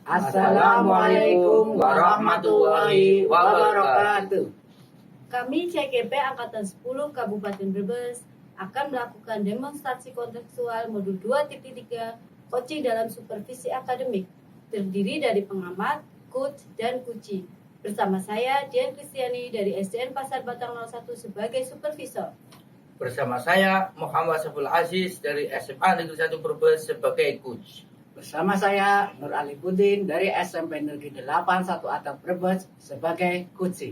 Assalamualaikum warahmatullahi wabarakatuh. Kami CGP Angkatan 10 Kabupaten Brebes akan melakukan demonstrasi kontekstual modul 2.3 coaching dalam supervisi akademik, terdiri dari pengamat, coach, dan kunci. Bersama saya Dian Kristiani dari SDN Pasar Batang 01 sebagai supervisor. Bersama saya Muhammad Saful Aziz dari SMA Negeri 1 Brebes sebagai coach. Bersama saya Nur Ali Budin dari SMP Negeri 81 Atap Brebes sebagai kunci.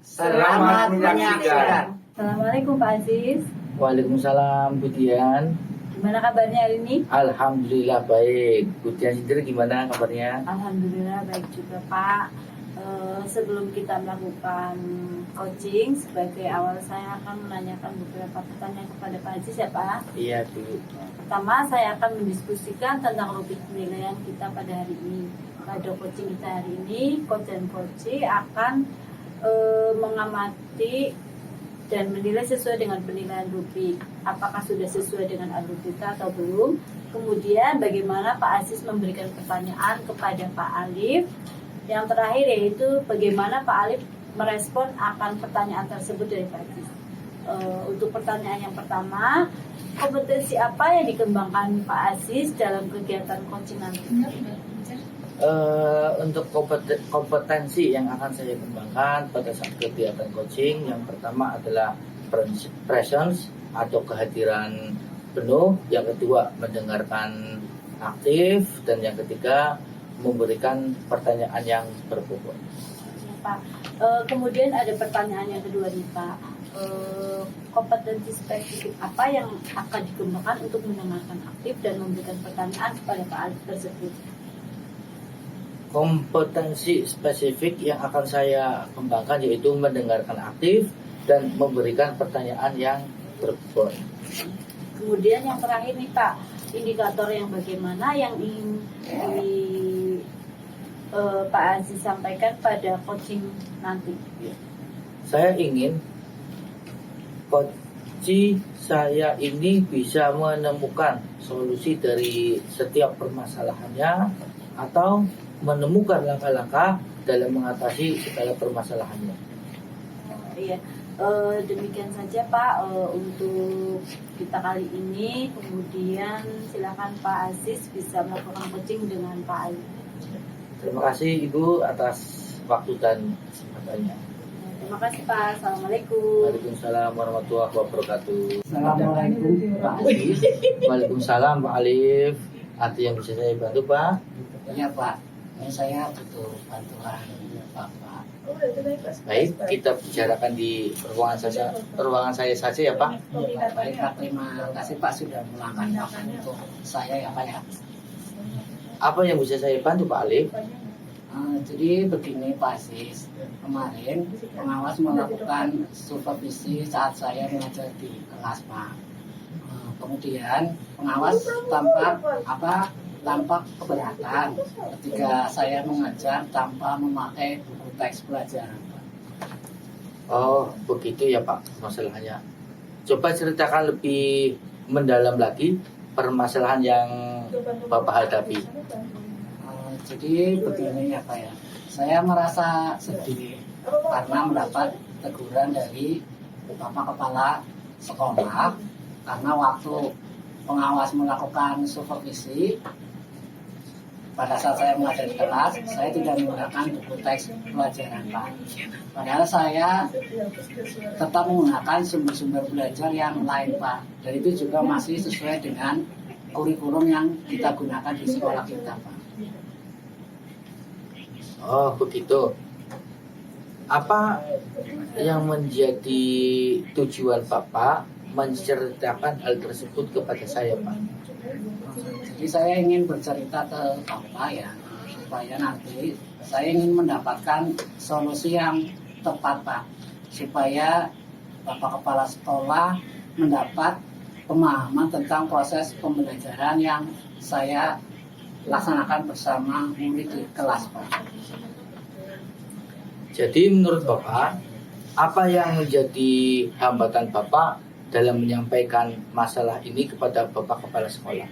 Selamat menyaksikan. Assalamualaikum Pak Aziz. Waalaikumsalam Bu Dian. Gimana kabarnya hari ini? Alhamdulillah baik. Bu Dian sendiri gimana kabarnya? Alhamdulillah baik juga Pak. Sebelum kita melakukan coaching, sebagai awal saya akan menanyakan beberapa pertanyaan kepada Pak Aziz ya Pak. Iya Bu. Pertama saya akan mendiskusikan tentang rubrik penilaian kita pada hari ini. Pada coaching kita hari ini, coach dan coachee akan mengamati dan menilai sesuai dengan penilaian rubrik. Apakah sudah sesuai dengan rubrik kita atau belum? Kemudian bagaimana Pak Aziz memberikan pertanyaan kepada Pak Alif. Yang terakhir yaitu bagaimana Pak Alif merespon akan pertanyaan tersebut dari Pak Aziz. Untuk pertanyaan yang pertama, kompetensi apa yang dikembangkan Pak Aziz dalam kegiatan coaching nanti? Untuk kompetensi yang akan saya kembangkan pada saat kegiatan coaching, yang pertama adalah presence atau kehadiran penuh, yang kedua mendengarkan aktif, dan yang ketiga memberikan pertanyaan yang berbobot. Ya, Pak. Kemudian ada pertanyaan yang kedua nih Pak. Kompetensi spesifik apa yang akan dikembangkan untuk mendengarkan aktif dan memberikan pertanyaan kepada Pak Alif tersebut? Kompetensi spesifik yang akan saya kembangkan yaitu mendengarkan aktif dan memberikan pertanyaan yang berbobot. Kemudian yang terakhir nih Pak, indikator yang bagaimana yang ingin Pak Aziz sampaikan pada coaching nanti? Saya ingin coaching saya ini bisa menemukan solusi dari setiap permasalahannya atau menemukan langkah-langkah dalam mengatasi segala permasalahannya. Iya, demikian saja Pak untuk kita kali ini. Kemudian silakan Pak Aziz bisa melakukan coaching dengan Pak Alif. Terima kasih Ibu atas waktu dan kesempatannya. Terima kasih Pak. Assalamualaikum. Waalaikumsalam warahmatullahi wabarakatuh. Assalamualaikum Pak Aziz. Waalaikumsalam Pak Alif. Ada yang bisa saya bantu Pak? Ya Pak, ini saya butuh bantuan Bapak. Baik, kita bicarakan di ruangan saya saja ya Pak. Baik Pak, terima kasih Pak sudah meluangkan waktu untuk saya ya Pak ya. Apa yang bisa saya bantu Pak Alif? Jadi begini Pak Aziz, kemarin pengawas melakukan supervisi saat saya mengajar di kelas Pak. Kemudian pengawas tampak keberatan ketika saya mengajar tanpa memakai buku teks pelajaran Pak. Oh begitu ya Pak masalahnya. Coba ceritakan lebih mendalam lagi permasalahan yang Bapak hadapi. Jadi begini ya Pak ya, saya merasa sedih karena mendapat teguran dari Bapak Kepala Sekolah karena waktu pengawas melakukan supervisi pada saat saya mengajar di kelas, saya tidak menggunakan buku teks pelajaran Pak. Padahal saya tetap menggunakan sumber-sumber belajar yang lain Pak, dan itu juga masih sesuai dengan kurikulum yang kita gunakan di sekolah kita Pak. Oh begitu. Apa yang menjadi tujuan Bapak menceritakan hal tersebut kepada saya Pak? Jadi saya ingin bercerita ke Bapak ya, supaya nanti saya ingin mendapatkan solusi yang tepat Pak, supaya Bapak Kepala Sekolah mendapat pemahaman tentang proses pembelajaran yang saya laksanakan bersama murid di kelas Pak. Jadi menurut Bapak, apa yang menjadi hambatan Bapak dalam menyampaikan masalah ini kepada Bapak Kepala Sekolah?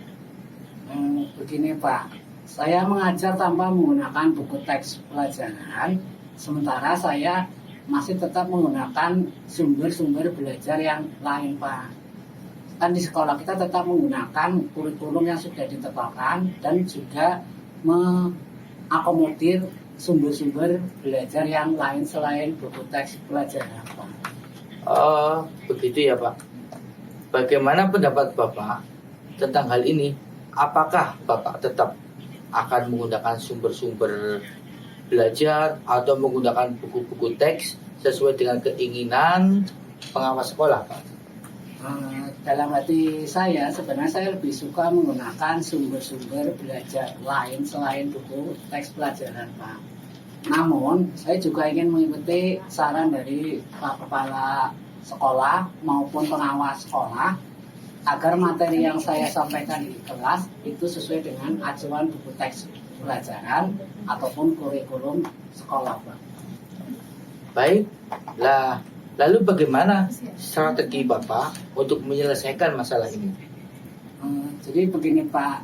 Begini Pak, Saya mengajar tanpa menggunakan buku teks pelajaran, sementara saya masih tetap menggunakan sumber-sumber belajar yang lain, Pak. Kan di sekolah kita tetap menggunakan kurikulum yang sudah ditetapkan dan juga mengakomodir sumber-sumber belajar yang lain selain buku teks pelajaran, Pak. Oh, begitu ya Pak. Bagaimana pendapat Bapak tentang hal ini? Apakah Bapak tetap akan menggunakan sumber-sumber belajar atau menggunakan buku-buku teks sesuai dengan keinginan pengawas sekolah, Pak? Dalam hati saya, sebenarnya saya lebih suka menggunakan sumber-sumber belajar lain selain buku teks pelajaran, Pak. Namun, saya juga ingin mengikuti saran dari Pak Kepala Sekolah maupun pengawas sekolah agar materi yang saya sampaikan di kelas itu sesuai dengan acuan buku teks pelajaran ataupun kurikulum sekolah, Pak. Baik, lalu bagaimana strategi Bapak untuk menyelesaikan masalah ini? Jadi begini, Pak,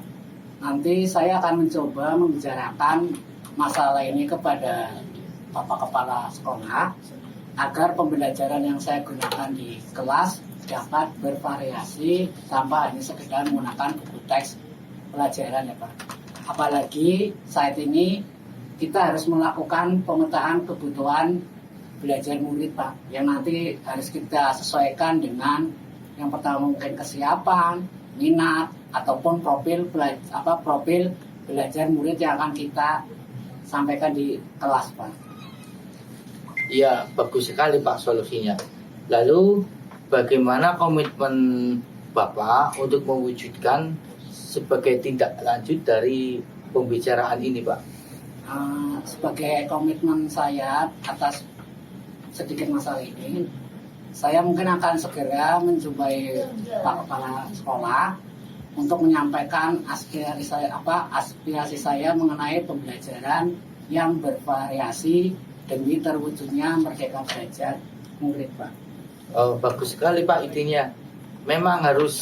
nanti saya akan mencoba membicarakan masalah ini kepada Bapak Kepala Sekolah agar pembelajaran yang saya gunakan di kelas dapat bervariasi tanpa hanya sekedar menggunakan buku teks pelajaran, ya Pak. Apalagi saat ini kita harus melakukan pemetaan kebutuhan belajar murid, Pak, yang nanti harus kita sesuaikan dengan yang pertama mungkin kesiapan, minat ataupun profil belajar murid yang akan kita sampaikan di kelas, Pak. Ya, bagus sekali Pak solusinya. Lalu bagaimana komitmen Bapak untuk mewujudkan sebagai tindak lanjut dari pembicaraan ini, Pak? Sebagai komitmen saya atas sedikit masalah ini, saya mungkin akan segera menjumpai Pak Kepala Sekolah untuk menyampaikan aspirasi saya mengenai pembelajaran yang bervariasi demi terwujudnya merdeka belajar murid, Pak. Oh, bagus sekali Pak idenya. Memang harus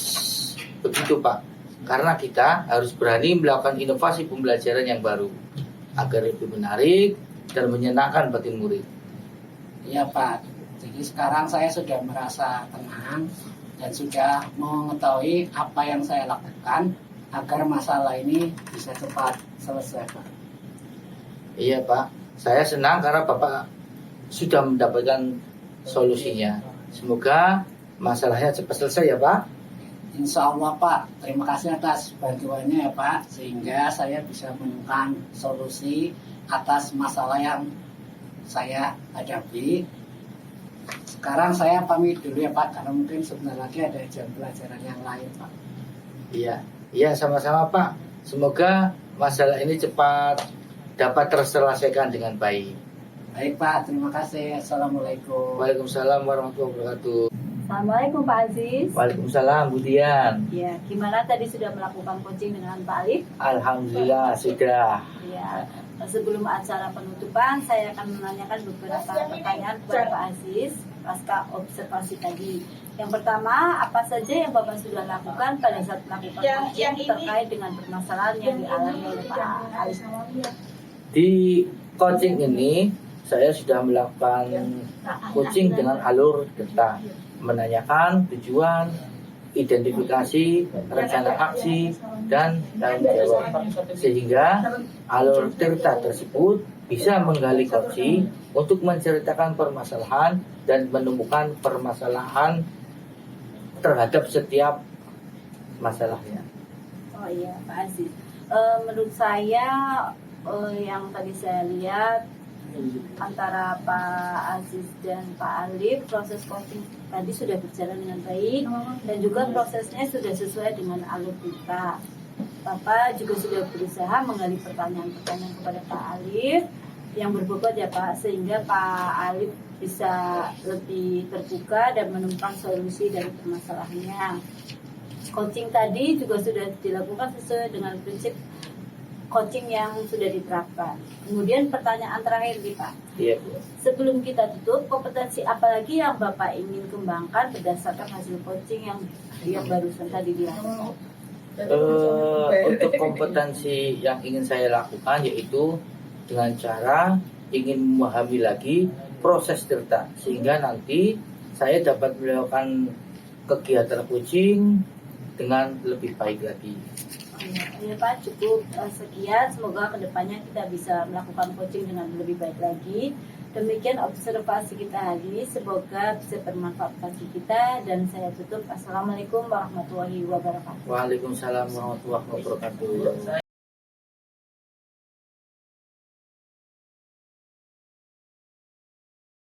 begitu Pak, karena kita harus berani melakukan inovasi pembelajaran yang baru agar lebih menarik dan menyenangkan batin murid. Iya, Pak. Jadi sekarang saya sudah merasa tenang dan sudah mengetahui apa yang saya lakukan agar masalah ini bisa cepat selesai, Pak. Iya Pak, saya senang karena Bapak sudah mendapatkan solusinya. Semoga masalahnya cepat selesai ya Pak. Insya Allah, Pak. Terima kasih atas bantuannya ya, Pak, sehingga saya bisa menemukan solusi atas masalah yang saya hadapi. Sekarang saya pamit dulu ya, Pak, karena mungkin sebentar lagi ada jam pelajaran yang lain, Pak. Iya sama-sama Pak. Semoga masalah ini cepat dapat terselesaikan dengan baik. Baik, Pak. Terima kasih. Assalamualaikum. Waalaikumsalam warahmatullahi wabarakatuh. Assalamualaikum Pak Aziz. Waalaikumsalam Bu Dian. Ya, gimana tadi sudah melakukan coaching dengan Pak Alif? Alhamdulillah sudah. Ya, sebelum acara penutupan saya akan menanyakan beberapa pertanyaan kepada Pak Aziz pasca observasi tadi. Yang pertama, apa saja yang Bapak sudah lakukan pada saat melakukan coaching terkait dengan permasalahan yang dialami oleh Pak Alif? Di coaching ini saya sudah melakukan coaching dengan alur delta, menanyakan tujuan, identifikasi, rencana aksi, dan tanggung jawab. Sehingga alur delta tersebut bisa menggali koci untuk menceritakan permasalahan dan menemukan permasalahan terhadap setiap masalahnya. Oh iya, Pak Aziz. Menurut saya yang tadi saya lihat antara Pak Aziz dan Pak Alif, proses coaching tadi sudah berjalan dengan baik dan juga prosesnya sudah sesuai dengan alur kita. Bapak juga sudah berusaha menggali pertanyaan-pertanyaan kepada Pak Alif yang berbobot ya Pak, sehingga Pak Alif bisa lebih terbuka dan menemukan solusi dari permasalahannya. Coaching tadi juga sudah dilakukan sesuai dengan prinsip coaching yang sudah diterapkan. Kemudian pertanyaan terakhir nih Pak. Iya Bu. Sebelum kita tutup, kompetensi apa lagi yang Bapak ingin kembangkan berdasarkan hasil coaching yang barusan tadi dilakukan? Untuk kompetensi yang ingin saya lakukan yaitu dengan cara ingin memahami lagi proses tirta sehingga nanti saya dapat melakukan kegiatan coaching dengan lebih baik lagi. Ya Pak, cukup sekian. Semoga kedepannya kita bisa melakukan coaching dengan lebih baik lagi. Demikian observasi kita hari ini. Semoga bisa bermanfaat bagi kita. Dan saya tutup. Assalamualaikum warahmatullahi wabarakatuh. Waalaikumsalam warahmatullahi wabarakatuh.